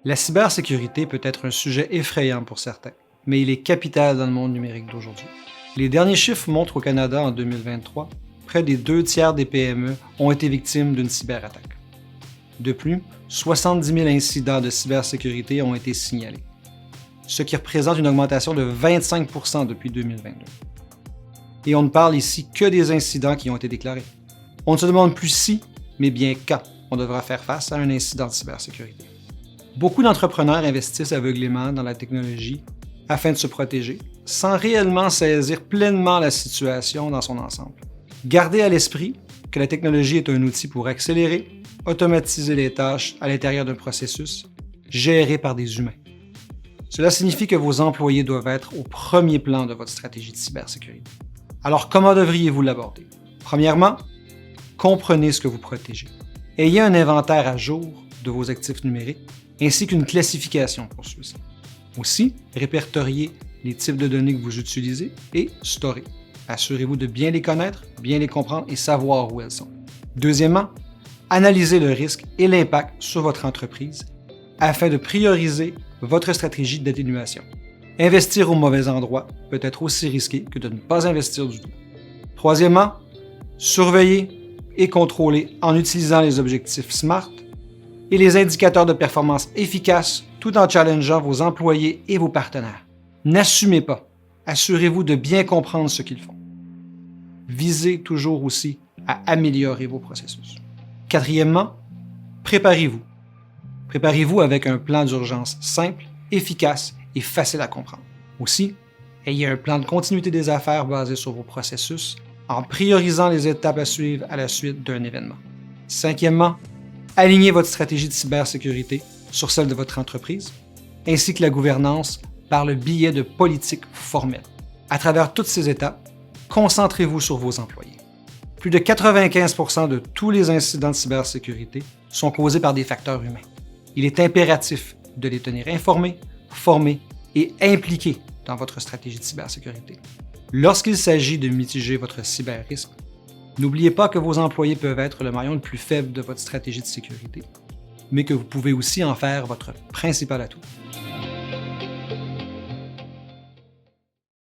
La cybersécurité peut être un sujet effrayant pour certains, mais il est capital dans le monde numérique d'aujourd'hui. Les derniers chiffres montrent au Canada en 2023, près des 2/3 des PME ont été victimes d'une cyberattaque. De plus, 70 000 incidents de cybersécurité ont été signalés, ce qui représente une augmentation de 25 % depuis 2022. Et on ne parle ici que des incidents qui ont été déclarés. On ne se demande plus si, mais bien quand on devra faire face à un incident de cybersécurité. Beaucoup d'entrepreneurs investissent aveuglément dans la technologie afin de se protéger, sans réellement saisir pleinement la situation dans son ensemble. Gardez à l'esprit que la technologie est un outil pour accélérer, automatiser les tâches à l'intérieur d'un processus géré par des humains. Cela signifie que vos employés doivent être au premier plan de votre stratégie de cybersécurité. Alors, comment devriez-vous l'aborder? Premièrement, comprenez ce que vous protégez. Ayez un inventaire à jour de vos actifs numériques ainsi qu'une classification pour ceux-ci. Aussi, répertoriez les types de données que vous utilisez et storez. Assurez-vous de bien les connaître, bien les comprendre et savoir où elles sont. Deuxièmement, analysez le risque et l'impact sur votre entreprise afin de prioriser votre stratégie d'atténuation. Investir au mauvais endroit peut être aussi risqué que de ne pas investir du tout. Troisièmement, surveillez et contrôlez en utilisant les objectifs SMART et les indicateurs de performance efficaces tout en challengeant vos employés et vos partenaires. N'assumez pas. Assurez-vous de bien comprendre ce qu'ils font. Visez toujours aussi à améliorer vos processus. Quatrièmement, préparez-vous. Préparez-vous avec un plan d'urgence simple, efficace et facile à comprendre. Aussi, ayez un plan de continuité des affaires basé sur vos processus en priorisant les étapes à suivre à la suite d'un événement. Cinquièmement, alignez votre stratégie de cybersécurité sur celle de votre entreprise, ainsi que la gouvernance par le biais de politiques formelles. À travers toutes ces étapes, concentrez-vous sur vos employés. Plus de 95 % de tous les incidents de cybersécurité sont causés par des facteurs humains. Il est impératif de les tenir informés, formés et impliqués dans votre stratégie de cybersécurité. Lorsqu'il s'agit de mitiger votre cyberrisque, n'oubliez pas que vos employés peuvent être le maillon le plus faible de votre stratégie de sécurité, mais que vous pouvez aussi en faire votre principal atout.